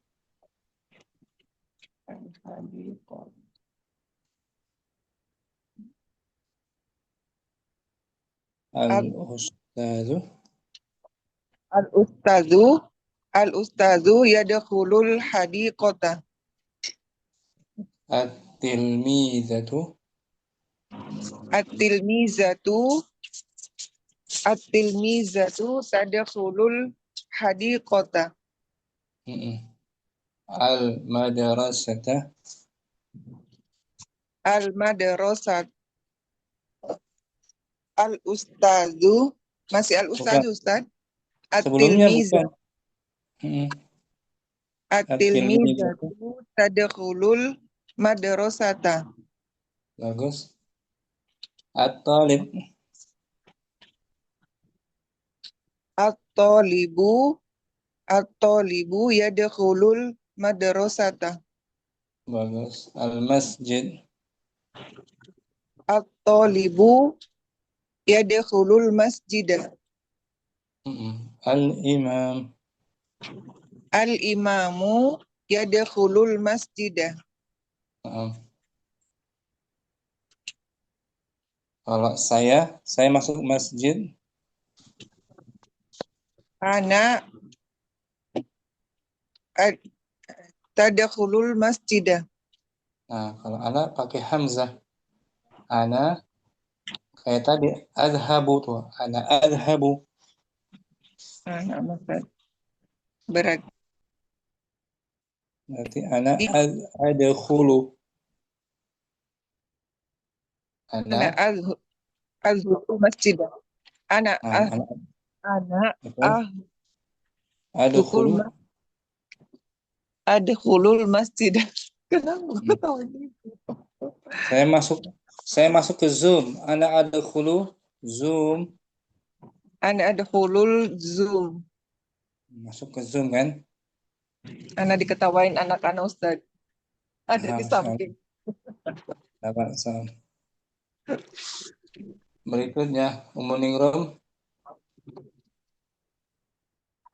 Al-ustazu yadkhulul hadiqata. At-tilmizatu tadkhulul hadiqata. Al-madrasata. Al-madrasat. Al-ustazu. Masih al-ustazu, Ustaz? Sebelumnya bukan. At-tilmizatu tadkhulul madrasata. Bagus. At-talib. At-talibu yadkhulul madrasata. Bagus. Al-masjid. At-talibu yadkhulul masjidah. Al-imam. Al-imamu yadkhulul masjidah. Kalau saya masuk masjid. Ana tadkhulul masjidah. Nah, kalau ana pakai hamzah. Ana kayak tadi adhabu tuh. Ana adhabu. Berat. Berarti ana adkhulu. Ana adkhulu masjidah. Ana adkhulu. Adkhulul masjidah. Kenapa ketawa gitu? Saya masuk ke Zoom. Ana adkhulu Zoom. Ana adkhulul Zoom. Masuk ke Zoom kan? Ana diketawain anak-anak Ustaz. Ada di samping. Berikutnya, Ningrum.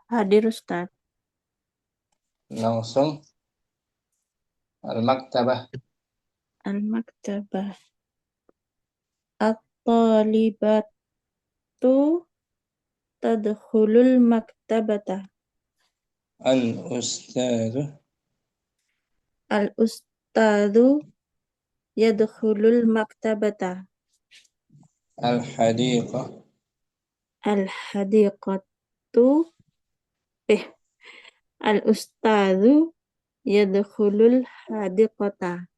Hadir Ustaz. Langsung. Al-maktabah. Al-maktabah. At-talibatu tadkhulul maktabata. Al-ustadzu yadkhulul maktabata. Al-hadiqah. Al-hadiqatu al-ustadzu yadkhulul hadiqata.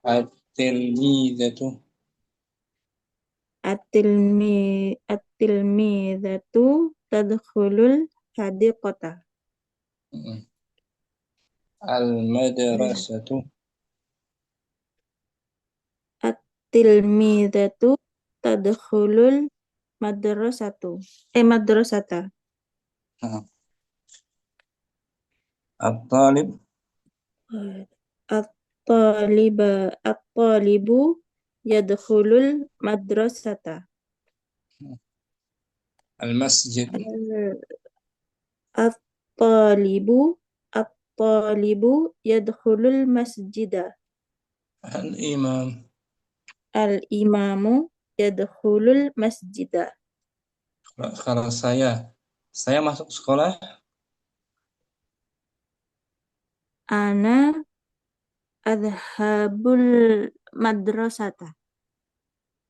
At-tilmizatu. At-tilmizatu tadkhulul hadiqata. Al-madrasatu. At-tilmizatu tadkhulul madrasata. At-talib. At-talibu yadkhulul madrasata. Al-masjid. At-talibu yadkhulul masjidah. Al-imamu yadkhulul masjidah. Kalau saya masuk sekolah. Ana adhabul madrasata.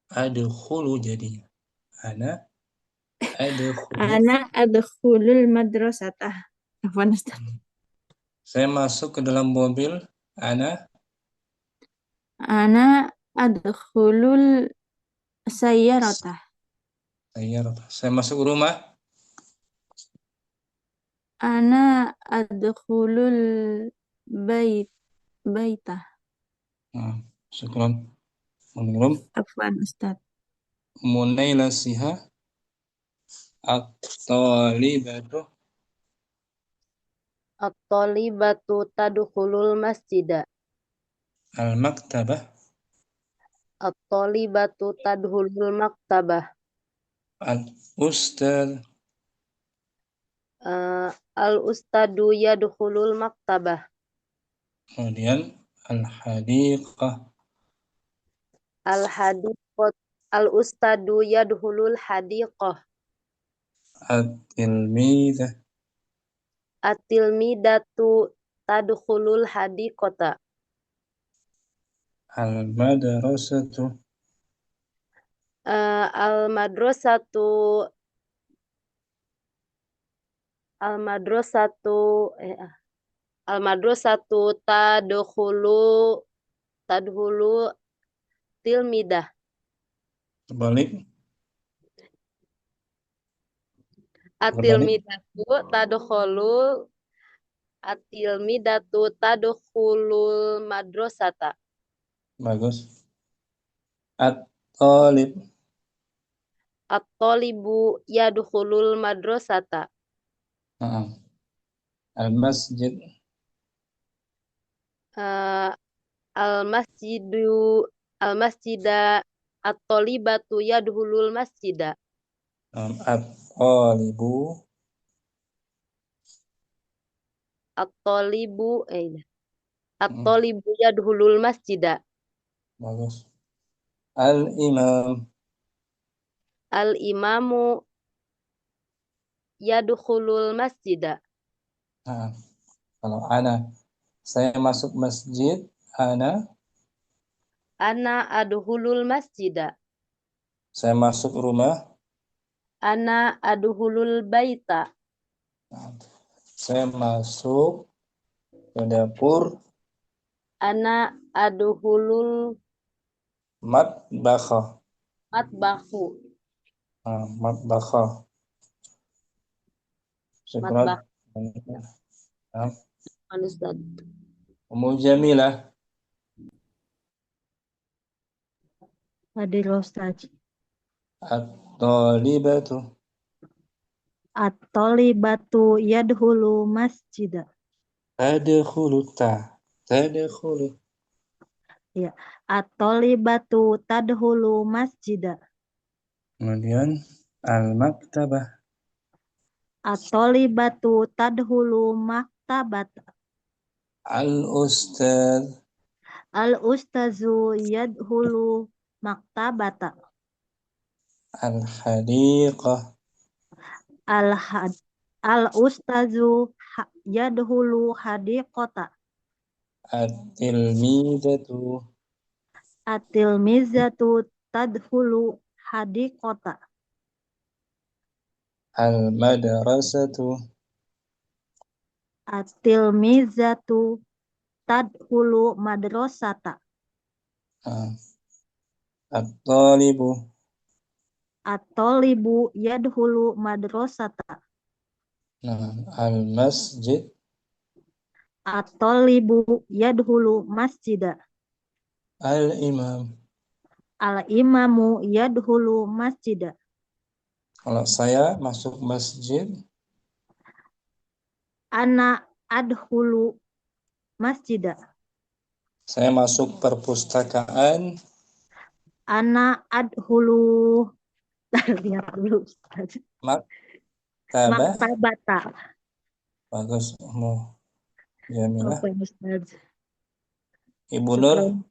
Adkhulu jadinya. Ana adkhulul madrasata. Afwan Ustaz. Saya masuk ke dalam mobil. Ana adkhulul sayyarata. Saya masuk rumah. Ana adkhulul baita. Syukran. Menurut Afwan Ustaz. Munailasiha at-talibatu. At-talibatu tadkhulul masjidah. Al-maktabah. At-talibatu tadkhulul maktabah. Al-ustad. Al-ustadu yadkhulul maktabah. Kemudian al-hadiqah. Al-ustadu yadkhulul hadiqah. At-tilmizah. At-tilmidatu tadkhulul hadiqata. Al-madrasatu. Al-madrasatu tadkhulu tilmidah. Terbalik. Berbalik. Atilmidatu tadkhulul madrasata. Bagus. At-talib. At-talibu yadkhulul madrasata. Al-masjid. Al-masjida at-talibatu yadkhulul masjida. At-talibu. At-talibu yadkhulul masjida. Bagus. Al-imam. Al-imamu yadkhulul masjida. Kalau ana, saya masuk masjid, ana adkhulul masjida. saya masuk rumah, Ana adkhulul baita. saya masuk ke dapur, Ana adkhulul matbakha. matbahu. Matbakha. Syukran. Ustaz. Ummu Jamilah. Hadir Ustaz. At-talibatu. At-talibatu yadkhulu masjida. Tadkhulu. Ya, at-talibatu tadkhulu masjida. Kemudian al-maktabah. At-talibatu tadkhulu maktabata. Al-ustadz. Al-ustazu yadkhulu maktabata. Al-hadiqah. Al-ustazu yadkhulu hadiqata. At-tilmidatu. At-tilmizatu tadkhulu hadiqata. Al-madrasatu. At-tilmizatu tadkhulu madrasata. At-talibu. At-talibu yadkhulu madrasata. Al-masjid. At-talibu yadkhulu masjida. Al-imam. Al-imamu yadkhulu masjida. Kalau saya masuk masjid, Ana adkhulu masjida. saya masuk perpustakaan. Ana adkhulu lihat dulu Ustaz. Maktabata. Bagus, Ummu Jamilah. Apa Ustaz? Ibu Nur.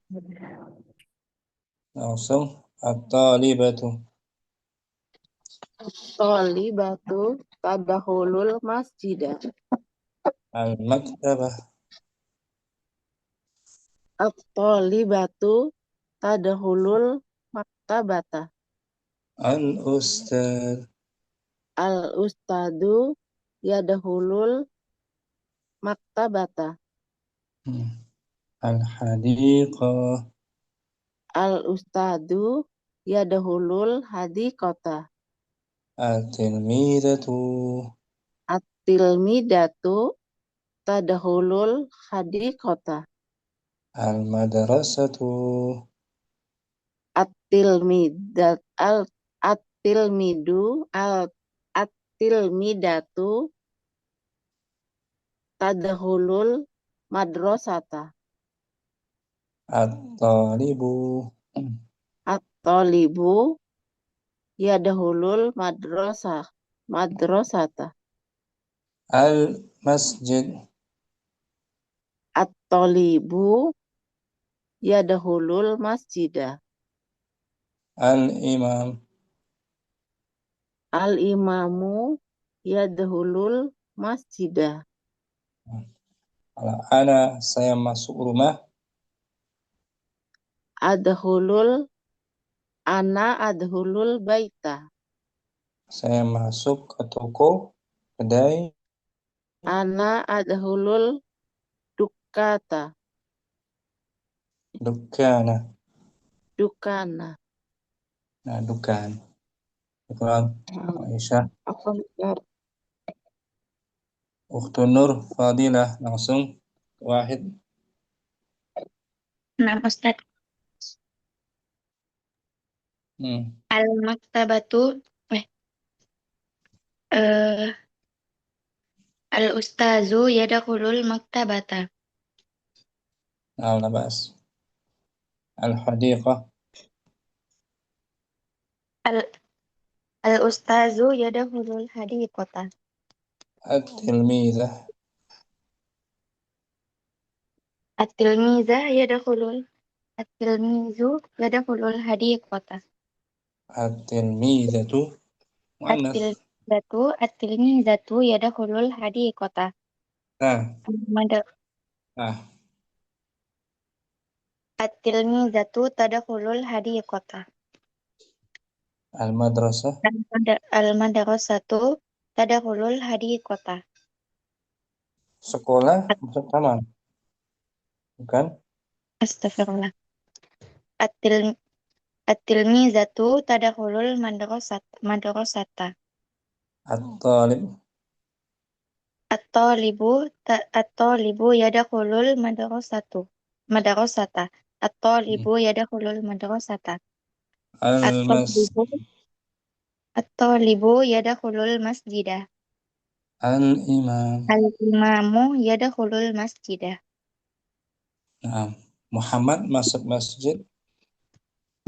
Langsung at-talibatu. At-talibatu tadkhulul masjida. Al-maktabah. At-talibatu tadkhulul maktabata. Al-ustadz. Al-ustadu yadkhulul maktabata. Al-hadiqah. Al-ustadu yadkhulul hadiqata. At-tilmidatu. At-tilmidatu tadkhulul hadiqata. Al-madrasatu. At-tilmidatu tadkhulul madrasata. At-talibu. At-talibu yadkhulul madrasata. Al-masjid. At-talibu yadkhulul masjida. Al-imam. Al-imamu yadkhulul masjida. Kalau ana, saya masuk rumah. Ana adkhulul baita. Saya masuk ke toko, kedai. Ana adkhulul dukkata. Dukana. Dukana. Dukan. Syukran, Aisyah. Apa Ukhtun Nur Fadilah, langsung Wahid. Nah, Ustaz. Al-maktabatu al-ustazu yadkhulul maktabata. Nah, labas. Al-hadiqah. Al-ustazu yadkhulul hadiqata. At-tilmizah. At-tilmizah yadkhulul at-tilmizu yadkhulul hadiqata. At-tilmizatu. Muannas. At-tilmizatu yadkhulul hadiqata. Nah. Mada- Nah. At-tilmizatu tadkhulul hadiqata. Al-madrasah. Al-madrasatu tadkhulul hadiqata. Sekolah masuk taman. Bukan? Astagfirullah. At-tilmizatu tadkhulul madrasata. At-talib. At-talibu yadkhulul madrasata. At-talibu yadkhulul madrasata. At-talibu yadkhulul masjidah. Al-imam. Al-imamu yadkhulul masjidah. Nah, Muhammad masuk masjid.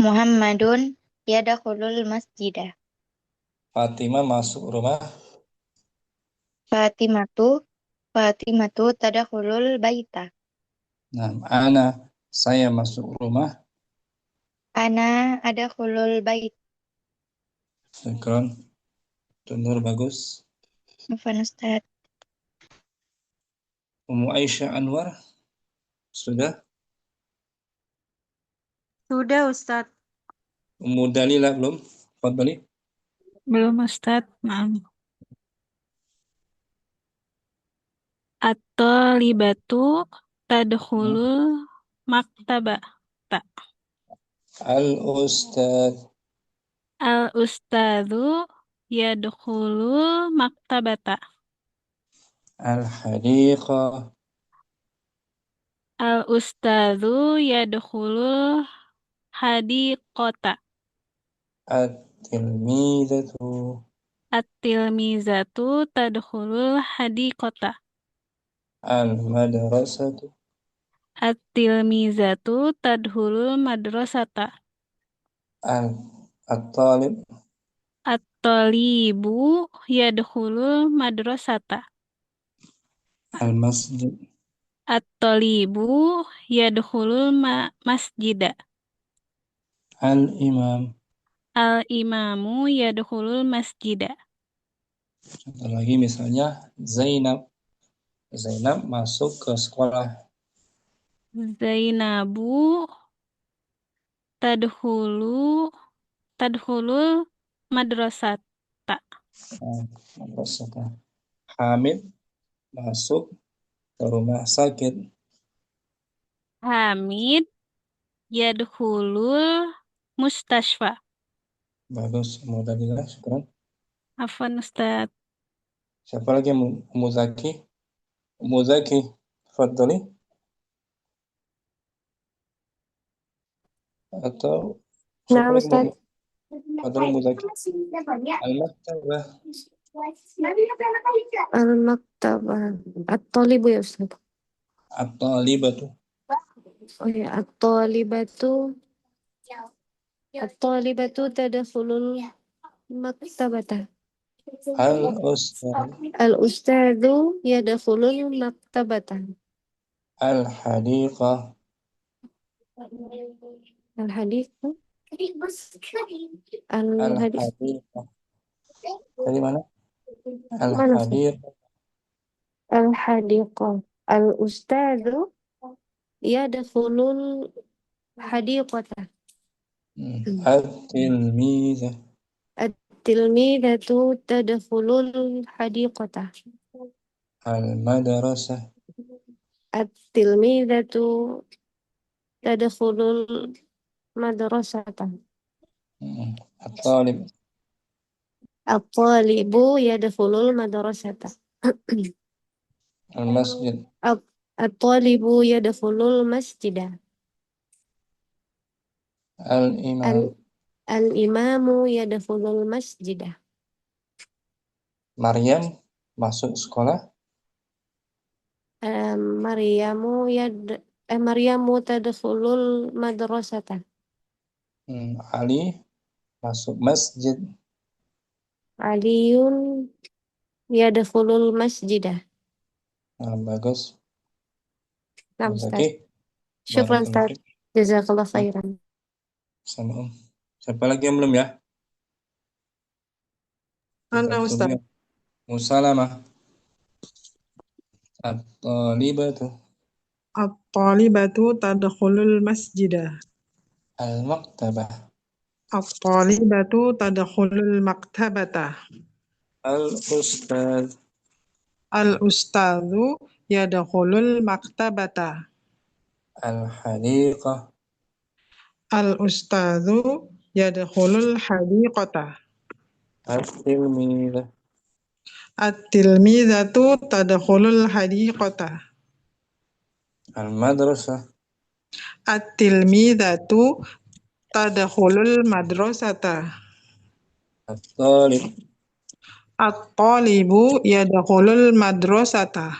Muhammadun yadkhulul masjidah. Fatimah masuk rumah. Fatimatu tadkhulul baita. Nah, saya masuk rumah. Ana adkhulul bait. Syukran. Tunur bagus. Afwan Ustaz. Ummu Aisyah Anwar. Sudah? Sudah, Ustaz. Ummu Dalila belum? Fadhali. Belum Ustaz. Maaf. At-talibatu tadkhulul maktabata. Al-ustad. Al-ustadzu yadkhulul maktabata. Al-hadiqah. Al-ustadzu yadkhulul hadiqata. At-tilmizatu. At-tilmizatu tadkhulul hadiqata. Al-madrasatu. At-tilmizatu tadkhulul madrasata. At-talib. At-talibu yadkhulul madrasata. Al-masjid. At-talibu yadkhulul masjida. Al-imam. Al-imamu yadkhulul masjida. Contoh lagi misalnya Zainab. Zainab masuk ke sekolah. Zainabu tadkhulul madrasata. Madrasah. Hamid masuk ke rumah sakit. Hamid yadkhulul mustashfa. Bagus, Alhamdulillah, syukran. Afwan Ustaz. Siapa lagi yang Ummu Zaki? Ummu Zaki, tafadhali. Atau Nah, siapa lagi Ustaz. Tafadhali Ummu Zaki. Al-maktabah. Al-maktabah. At-talibu ya Ustaz. At-talibatu. Oh ya, at-talibatu tadkhulul maktabata. Al-ustad. Al-ustadzu yadkhulul maktabata. Al-hadiqah. Al-hadiqah. Al-hadiqah. Dari mana? Mana Ustaz? Al-hadiqah. Al-hadiqah. Al-ustadzu yadkhulul hadiqata. At-tilmizah. At-tilmizatu tadkhulul hadiqata. Al-madrasah. At-tilmizatu tadkhulul madrasata. At-talib. At-talibu yadkhulul madrasata. Al-masjid. At-talibu yadkhulul masjidah. Al-imam. Al-imamu yadkhulul masjidah. Maryam masuk sekolah. Maryamu tadkhulul madrasata. Ali masuk masjid. Aliyun yadkhulul masjidah. Bagus. Nah, Zaki. Ustaz. Syukran, Barakallahu Ustaz. Jazakallah khairan. Sama siapa lagi yang belum ya? Ana Ustaz. Musalamah. At-talibatu. At-talibatu tadkhulul masjidah. Al-maktabah. At-talibatu tadkhulul maktabata. Al-ustadz. Al-ustadzu yadkhulul maktabata. Al-hadiqah. Al-ustadzu yadkhulul hadiqata. At-tilmidah. At-tilmizatu tadkhulul hadiqata. Al-madrasah. At-tilmizatu tadkhulul madrasata. At-talib. At-talibu yadkhulul madrasata.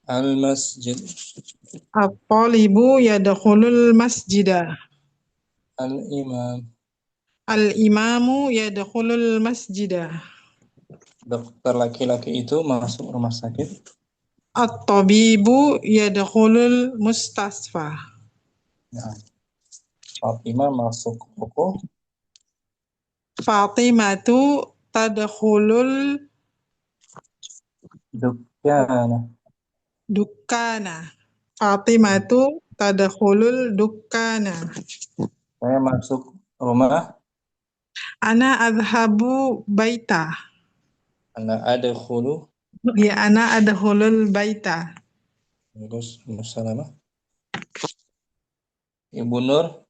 Al-masjid. At-talibu yadkhulul masjidah. Al-imam. Al-imamu yadkhulul masjidah. Dokter laki-laki itu masuk rumah sakit. At-tabibu yadkhulul mustasfa. Nah, Fatimah masuk toko. Fatimatu tadkhulul dukkana. Fatimatu tadkhulul dukkana. Saya masuk rumah. Ana adhabu baita. Ana adkhulu. Ya, ana adkhulul baita. Bagus, Musalamah. Ibu Nur,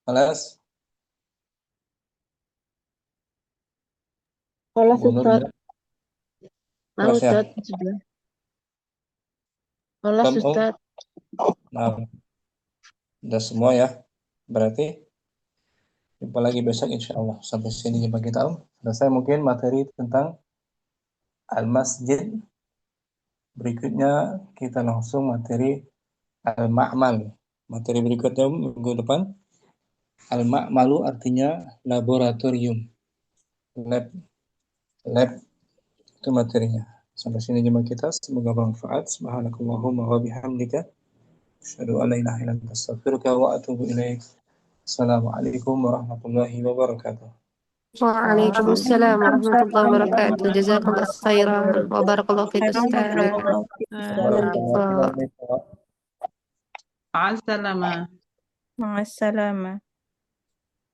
kelas. Kelas Ibu Nur, Ustaz. kelas ya. Ustaz sudah. Kelas Ustaz. Nah, udah semua ya. Berarti jumpa lagi besok insya Allah. Sampai sini jumpa kita. Selesai mungkin materi tentang al-masjid. Berikutnya kita langsung materi al-ma'mal. Materi berikutnya minggu depan. Al-ma'malu artinya laboratorium. Lab itu materinya. Sampai sini jumpa kita. Semoga bermanfaat. Subhanakallahumma wa bihamdika. Asyhadu an la ilaha illa anta astaghfiruka wa atubu ilaik. Assalamualaikum warahmatullahi wabarakatuh. Waalaikumsalam warahmatullahi wabarakatuh. Jazakallah khairan wa barakallahu fiik Ustaz. Ma'assalamah. Ma'assalamah.